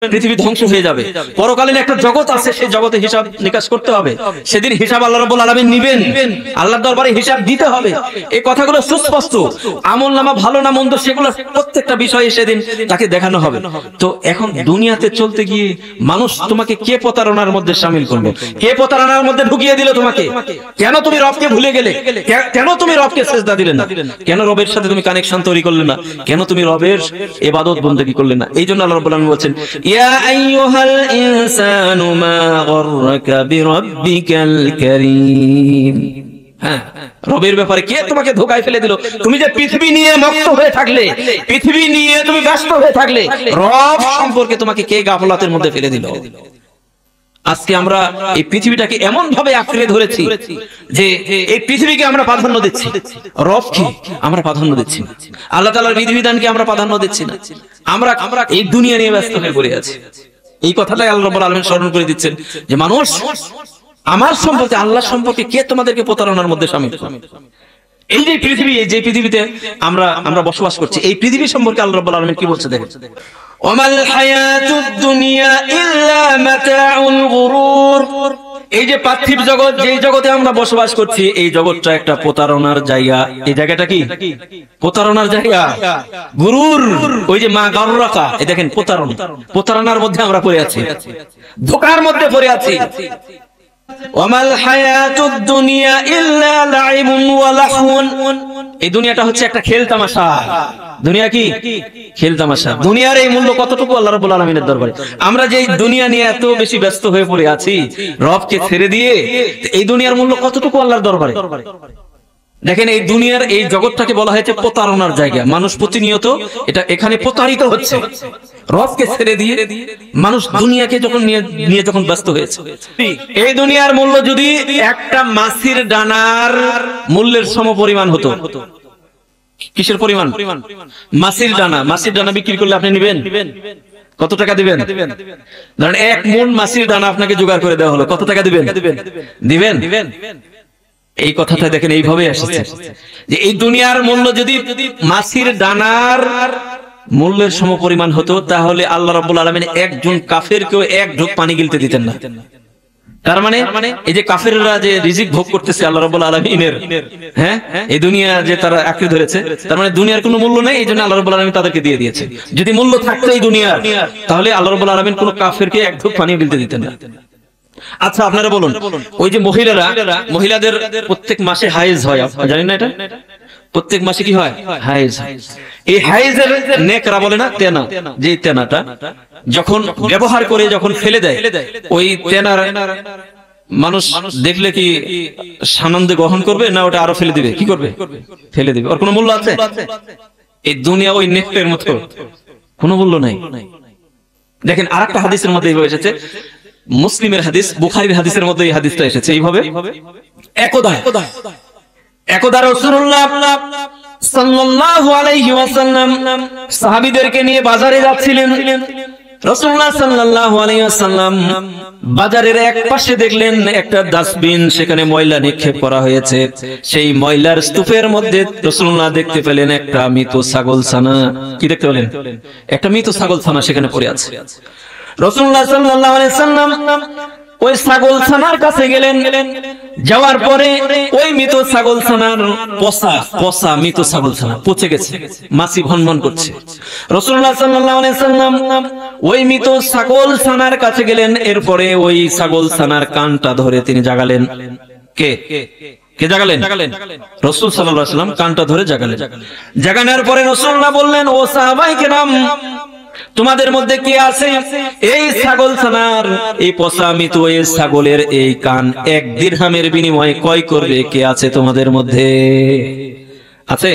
পৃথিবী ধ্বংস হয়ে যাবে, পরকালীন একটা জগৎ আছে, সেই জগতে হিসাব নিকাশ করতে হবে, সেদিন হিসাব আল্লাহ রাব্বুল আলামিন নেবেন, আল্লাহর দরবারে হিসাব দিতে হবে। এই কথাগুলো সুস্পষ্ট, আমলনামা ভালো না মন্দ সেগুলো প্রত্যেকটা বিষয়ে সেদিন তাকে দেখানো হবে। তো এখন দুনিয়াতে চলতে গিয়ে মানুষ তোমাকে কে প্রতারণার মধ্যে শামিল করলো, কে প্রতারণার মধ্যে ঢুকিয়ে দিল তোমাকে? কেন তুমি রবকে ভুলে গেলে? কেন তুমি রবকে সিজদা দিলে না? কেন রবের সাথে তুমি কানেকশন তৈরি করলে না? কেন তুমি রবের ইবাদত বন্দেগী করলে না? এই জন্য আল্লাহ রাব্বুল আলামিন বলেন, ইয়া আইয়ুহাল ইনসানু মা গাররাকা বিরাব্বিকাল কারীম। হ্যাঁ, রবের ব্যাপারে কে তোমাকে ধোঁকায় ফেলে দিল? তুমি যে পৃথিবী নিয়ে মগ্ন হয়ে থাকলে, পৃথিবী নিয়ে তুমি ব্যস্ত হয়ে থাকলে, রব সম্পর্কে তোমাকে কে গাফলাতের মধ্যে ফেলে দিল? আজকে আমরা এই পৃথিবীটাকে এমন ভাবে আঁকড়ে ধরেছি যে এই পৃথিবীকে আমরা প্রাধান্য দিচ্ছি, রবকে আমরা প্রাধান্য দিচ্ছি না, আল্লাহ তাআলার বিধিবিধানকে আমরা প্রাধান্য দিচ্ছি না, আমরা এই দুনিয়া নিয়ে ব্যস্ত হয়ে পড়ে আছি। এই কথাটাই আল্লাহ রাব্বুল আলামিন স্মরণ করে দিচ্ছেন যে মানুষ, আমার সম্পর্কে, আল্লাহ সম্পর্কে কে তোমাদেরকে প্রতারণার মধ্যে শামিল করে? এই যে পৃথিবী, এই যে পৃথিবীতে আমরা বসবাস করছি, এই পৃথিবী সম্পর্কে আল্লাহ রাব্বুল আলামিন কি বলছে দেখেন, ওয়ামাল হায়াতুদ দুনিয়া ইল্লা মাতাউল গুরুর। এই যে পার্থিব জগৎ, যে জগতে আমরা বসবাস করছি, এই জগৎটা একটা প্রতারণার জায়গা। এই জায়গাটা কি? প্রতারণার জায়গা, গুরুর। ওই যে মা গাররাকা, এই দেখেন প্রতারণার মধ্যে আমরা পড়ে আছি, ধোঁকার মধ্যে পড়ে আছি। ওয়ামাল হায়াতুদ দুনিয়া ইল্লা লাইবুন ওয়া লাহউন। এই দুনিয়াটা হচ্ছে একটা খেল তামাশা। দুনিয়া কি? খেল তামাশা। দুনিয়ার এই মূল্য কতটুকু আল্লাহ রাব্বুল আলামিনের দরবারে? আমরা যে দুনিয়া নিয়ে এত বেশি ব্যস্ত হয়ে পড়ে আছি রবকে ছেড়ে দিয়ে, এই দুনিয়ার মূল্য কতটুকু আল্লাহর দরবারে? দেখেন, এই দুনিয়ার এই জগৎটাকে বলা হয়েছে প্রতারণার জায়গা। মানুষ প্রতিনিয়ত এখানে প্রতারিত হচ্ছে, রবকে ছেড়ে দিয়ে মানুষ দুনিয়াকে নিয়ে যখন ব্যস্ত হয়েছে। এই দুনিয়ার মূল্য যদি একটা মাছির ডানার মূল্যের সমপরিমাণ হতো, কিসের পরিমাণ? মাছির ডানা বিক্রি করলে আপনি নেবেন? কত টাকা দিবেন? ধরেন 1 মণ মাছির দানা আপনাকে জোগাড় করে দেওয়া হলো, কত টাকা দিবেন? দিবেন? এই কথাটা দেখেন এইভাবে আসছে যে এই দুনিয়ার মূল্য যদি মাছির ডানার মূল্যের সমপরিমাণ হতো, তাহলে আল্লাহ রাব্বুল আলামিন একজন কাফেরকেও এক ঢোক পানি গিলতে দিতেন না। তার মানে এই যে কাফেররা যে রিজিক ভোগ করতেছে আল্লাহ রাব্বুল আলামিনের, হ্যাঁ, এই দুনিয়া যে তারা আঁকড়ে ধরেছে, তার মানে দুনিয়ার কোনো মূল্য নেই, এই জন্য আল্লাহ রাব্বুল আলামিন তাদেরকে দিয়ে দিয়েছে। যদি মূল্য থাকতো এই দুনিয়ার, তাহলে আল্লাহ রাব্বুল আলামিন কোনো কাফেরকে এক ঢোক পানি গিলতে দিতেন না। আচ্ছা, আপনারা বলুন, ওই যে মহিলাদের প্রত্যেক মাসে হায়েজ হয়, আপনারা জানেন না? এটা প্রত্যেক মাসে কি হয়? হায়েজ। এই হায়েজের নেকরা বলে না তেনা, যে তেনাটা যখন ব্যবহার করে যখন ফেলে দেয়, ওই তেনার মানুষ দেখলে কি সানন্দে গ্রহণ করবে না ওটা আরো ফেলে দিবে? কি করবে? ফেলে দিবে। ওর কোনো মূল্য আছে? এই দুনিয়া ওই নেকটের মতো, কোনো মূল্য নাই। দেখেন, আরেকটা হাদিসের মধ্যে এইভাবে এসেছে, মুসলিমের হাদিস, বুখারীর হাদিসের মধ্যে এই হাদিসটা এসেছে এইভাবে। একদা রাসূলুল্লাহ সাল্লাল্লাহু আলাইহি ওয়াসাল্লাম সাহাবীদেরকে নিয়ে বাজারে যাচ্ছিলেন। রাসূলুল্লাহ সাল্লাল্লাহু আলাইহি ওয়াসাল্লাম বাজারের এক পাশে দেখলেন একটা ডাস্টবিন, সেখানে ময়লা নিক্ষেপ করা হয়েছে। সেই ময়লার স্তূপের মধ্যে রাসূলুল্লাহ দেখতে পেলেন একটা মৃত ছাগলছানা। কি দেখতে পেলেন? একটা মৃত ছাগলছানা সেখানে পড়ে আছে। রাসূলুল্লাহ সাল্লাল্লাহু আলাইহি ওয়াসাল্লাম ওই ছাগলছানার কাছে গেলেন। যাওয়ার পরে ওই মৃত ছাগলছানার পচা মৃত ছাগলছানা পচে গেছে, মাছি ভনভন করছে। রাসূলুল্লাহ সাল্লাল্লাহু আলাইহি ওয়াসাল্লাম ওই মৃত ছাগলছানার কাছে গেলেন। এরপরে ওই ছাগলছানার কানটা ধরে তিনি জাগালেন। কে জাগালেন? রাসূল সাল্লাল্লাহু আলাইহি ওয়াসাল্লাম কানটা ধরে জাগালেন। জাগানোর পরে রাসূলুল্লাহ বললেন, ও সাহাবায়ে কেরাম, তোমাদের মধ্যে কে আছে এই ছাগলছানার, এই পচা মৃত এই ছাগলের এই কান 1 দিরহামের বিনিময়ে ক্রয় করবে? কে আছে তোমাদের মধ্যে? আছে?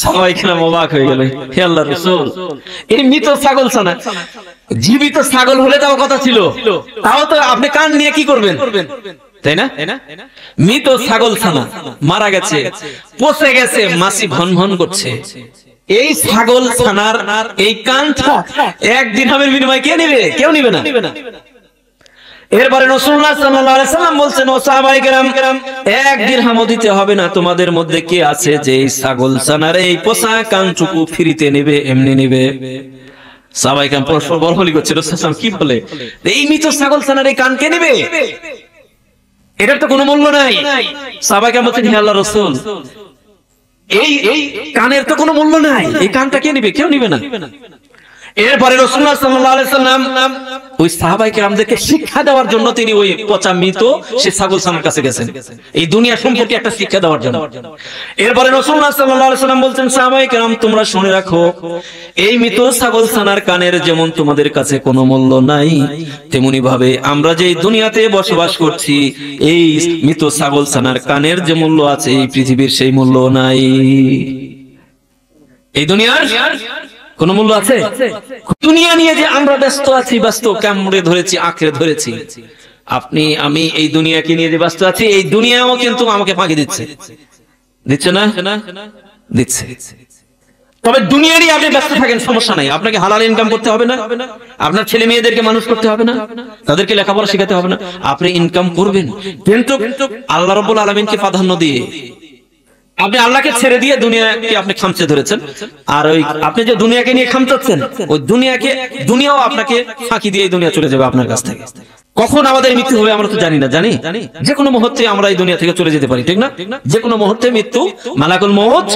সবাই কেরাম অবাক হয়ে গেল, হে আল্লাহর রাসূল, এই মৃত ছাগলছানা, জীবিত ছাগল হলে তাও কথা ছিল, তাও তো আপনি কান নিয়ে কি করবেন, তাই না? মৃত ছাগলছানা মারা গেছে, পচে গেছে, মাছি ভনভন করছে, এই ছাগলছানার এই কানটা 1 দিরহামের বিনিময়ে কে নেবে? কেউ নেবে না। এরপরে রাসূলুল্লাহ সাল্লাল্লাহু আলাইহি ওয়াসাল্লাম বলছেন, ও সাহাবায়ে কেরাম, 1 দিরহামও দিতে হবে না। তোমাদের মধ্যে কে আছে যে এই ছাগলছানার এই পচা কানটুকু ফ্রিতে নেবে, এমনি নেবে? সাহাবায়ে কেরাম পরস্পর বলাবলি করছে, রাসূল সাল্লাল্লাহু আলাইহি ওয়াসাল্লাম কি বলে, এই মৃত ছাগল ছানার এই কান কে নেবে, এটার তো কোনো মূল্য নাই। সাহাবায়ে কেরাম বলছেন, হে আল্লাহর রাসূল, এই কানের তো কোনো মূল্য নাই, এই কানটা কে নেবে? কেউ নেবে না। এরপরে রাসূলুল্লাহ সাল্লাল্লাহু আলাইহি ওয়াসাল্লাম ওই সাহাবায়ে কেরামদেরকে শিক্ষা দেওয়ার জন্য তিনি ওই পচা মৃত সে ছাগল ছানার কাছে গেছেন, এই দুনিয়া সম্পর্কে একটা শিক্ষা দেওয়ার জন্য। এরপরে রাসূলুল্লাহ সাল্লাল্লাহু আলাইহি ওয়াসাল্লাম বলছেন, সাহাবায়ে কেরাম তোমরা শুনে রাখো, এই মৃত ছাগল ছানার কানের যেমন তোমাদের কাছে কোনো মূল্য নাই, তেমনি ভাবে আমরা যে দুনিয়াতে বসবাস করছি এই মৃত ছাগল ছানার কানের যে মূল্য আছে এই পৃথিবীর সেই মূল্য নাই। এই দুনিয়ার কোন মূল্য আছে? দুনিয়া নিয়ে যে আমরা ব্যস্ত আছি, ব্যস্ত কামড়ে ধরেছি, আঁকড়ে ধরেছি, আপনি আমি এই দুনিয়াকে নিয়ে যে ব্যস্ত আছি, এই দুনিয়াও কিন্তু আমাকে ফাঁকি দিচ্ছে, দিচ্ছে না? দিচ্ছে। তবে দুনিয়া নিয়ে আপনি ব্যস্ত থাকেন, সমস্যা নাই, আপনাকে হালাল ইনকাম করতে হবে না, আপনার ছেলে মেয়েদেরকে মানুষ করতে হবে না, তাদেরকে লেখাপড়া শেখাতে হবে না, আপনি ইনকাম করবেন, কিন্তু আল্লাহ রাব্বুল আলামিনকে প্রাধান্য দিয়ে। আপনি আল্লাহকে ছেড়ে দিয়ে দুনিয়াকে আপনি খামচে ধরেছেন, আর ওই আপনি যে দুনিয়াকে নিয়ে খামচাচ্ছেন, ওই দুনিয়াও আপনাকে ফাঁকি দিয়ে এই দুনিয়া চলে যাবে আপনার কাছ থেকে। কখন আমাদের মৃত্যু হবে আমরা তো জানি না, জানি যে কোনো মুহূর্তে আমরা এই দুনিয়া থেকে চলে যেতে পারি, ঠিক না? যে কোনো মুহূর্তে মৃত্যু, মালাকুল মউত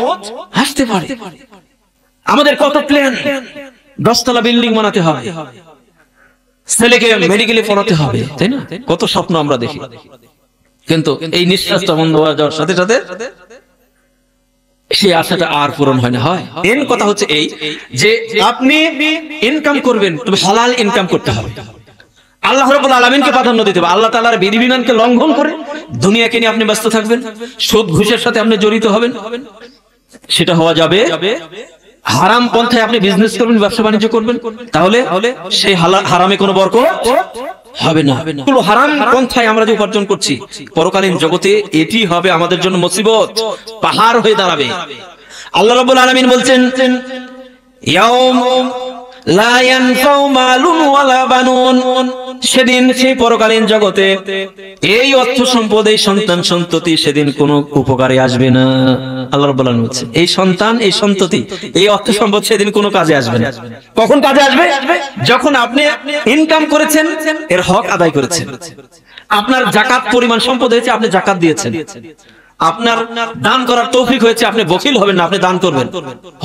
আসতে পারে। আমাদের কত প্ল্যান, 10 তলা বিল্ডিং বানাতে হবে, ছেলেকে মেডিকেলে পড়াতে হবে, তাই না? কত স্বপ্ন আমরা দেখি, কিন্তু এই নিঃশ্বাসটা বন্ধ হয়ে যাওয়ার সাথে সাথে সেই আশাটা আর পূরণ হয় না। হয় মেন কথা হচ্ছে এই যে আপনি ইনকাম করবেন, তবে হালাল ইনকাম করতে হবে, আল্লাহ রাব্বুল আলামিনকে প্রাধান্য দিতে হবে। আল্লাহ তাআলার বিধিবিধানকে লঙ্ঘন করে দুনিয়াকে নিয়ে আপনি ব্যস্ত থাকবেন, সুদ ঘুষের সাথে আপনি জড়িত হবেন, সেটা হওয়া যাবে। হারাম পন্থায় আপনি বিজনেস করবেন, ব্যবসা বাণিজ্য করবেন, তাহলে সেই হারামে কোনো বরকত হবে না। হারাম পন্থায় আমরা যে উপার্জন করছি পরকালীন জগতে এটি হবে আমাদের জন্য মুসিবত, পাহাড় হয়ে দাঁড়াবে। আল্লাহ রাব্বুল আলামিন বলছেন, ইয়াউম লা ইয়ানফাউ মালুন ওয়ালা বানুন, সেদিন সেই পরকালীন জগতে এই অর্থ সম্পদ, এই সন্তান সন্ততি সেদিন কোনো উপকারে আসবে না। আল্লাহ রাব্বুল আলামিন বলছেন, এই সন্তান, এই সন্ততি, এই অর্থ সম্পদ সেদিন কোনো কাজে আসবে না। কখন কাজে আসবে? যখন আপনি ইনকাম করেছেন, এর হক আদায় করেছেন, আপনার যাকাত পরিমাণ সম্পদ হয়েছে, আপনি যাকাত দিয়েছেন, আপনার দান করার তৌফিক হয়েছে, আপনি বখিল হবেন না, আপনি দান করবেন,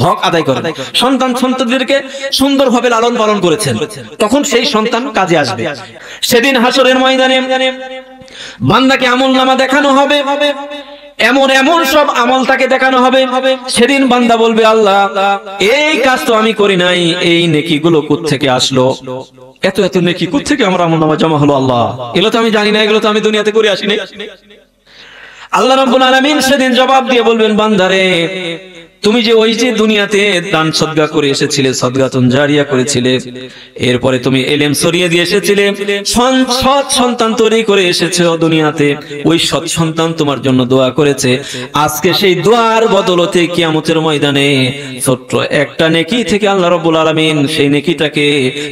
হক আদায় করেন, সন্তান সন্ততিদেরকে সুন্দরভাবে লালন পালন করেছেন, তখন সেই সন্তান কাজে আসবে। সেদিন হাসরের ময়দানে বান্দাকে আমলনামা দেখানো হবে, এমন এমন সব আমল তাকে দেখানো হবে, সেদিন বান্দা বলবে, আল্লাহ এই কাজ তো আমি করি নাই, এই নেকিগুলো কোত্থেকে আসলো, এত এত নেকি কোত্থেকে আমার আমলনামা জমা হলো, আল্লাহ এগুলো তো আমি জানি না, এগুলো তো আমি দুনিয়াতে করে আসি নাই। আল্লাহ রাব্বুল আলামিন সেদিন জবাব দিয়ে বলবেন, বান্দারে তুমি যে ওই যে দুনিয়াতে দান সদকা করে এসেছিলে, সদকাতুন জারিয়া করেছিলে, এরপরে তুমি ইলম ছড়িয়ে দিয়ে এসেছিলে, সৎ সন্তান তৈরি করে এসেছো দুনিয়াতে, ওই সৎ সন্তান তোমার জন্য দোয়া করেছে, আজকে সেই দোয়ার বদলতে কিয়ামতের ময়দানে ছোট্ট একটা নেকি থেকে আল্লাহ রাব্বুল আলামিন সেই নেকিটাকে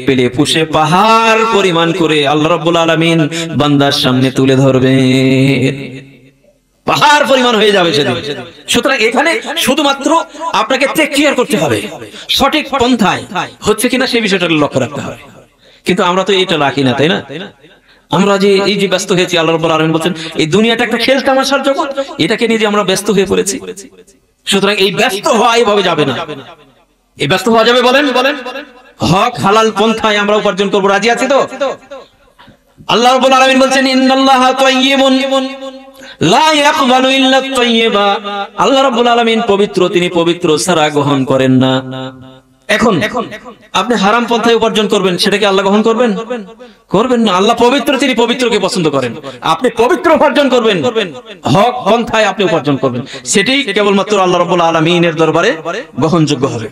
পেলে পুষে পাহাড় পরিমাণ করে আল্লাহ রাব্বুল আলামিন বান্দার সামনে তুলে ধরবে, পাহাড় পরিমাণ হয়ে যাবে সেদিন। সুতরাং এখানে শুধুমাত্র আপনাকে টেক কেয়ার করতে হবে, সঠিক পন্থায় হচ্ছে কিনা সেই বিষয়টা লক্ষ্য রাখতে হবে, কিন্তু আমরা তো এটা রাখি না, তাই না? আমরা যে এই যে ব্যস্ত হয়েছি, আল্লাহ রাব্বুল আলামিন বলেন এই দুনিয়াটা একটা খেল তামাশার জগৎ, এটাকে নিয়ে যে আমরা ব্যস্ত হয়ে পড়েছি। সুতরাং এই ব্যস্ত হওয়া এইভাবে যাবে না, এই ব্যস্ত হওয়া যাবে বলেন হক হালাল পন্থায় আমরা উপার্জন করব, রাজি আছি তো? আল্লাহ রাব্বুল আলামিন বলেন, ইন্নাল্লাহা তাইয়্যিবুন লা ইয়াকবালু ইল্লা তাইয়্যিবা, আল্লাহ রাব্বুল আলামিন পবিত্র, তিনি পবিত্র ছাড়া গ্রহণ করেন না। এখন আপনি হারাম পন্থায় উপার্জন করবেন, সেটাকে আল্লাহ গ্রহণ করবেন? করবেন না। আল্লাহ পবিত্র, তিনি পবিত্রকে পছন্দ করেন, আপনি পবিত্র উপার্জন করবেন, হক পন্থায় আপনি উপার্জন করবেন, সেটাই কেবলমাত্র আল্লাহ রাব্বুল আলামিনের দরবারে গ্রহণযোগ্য হবে।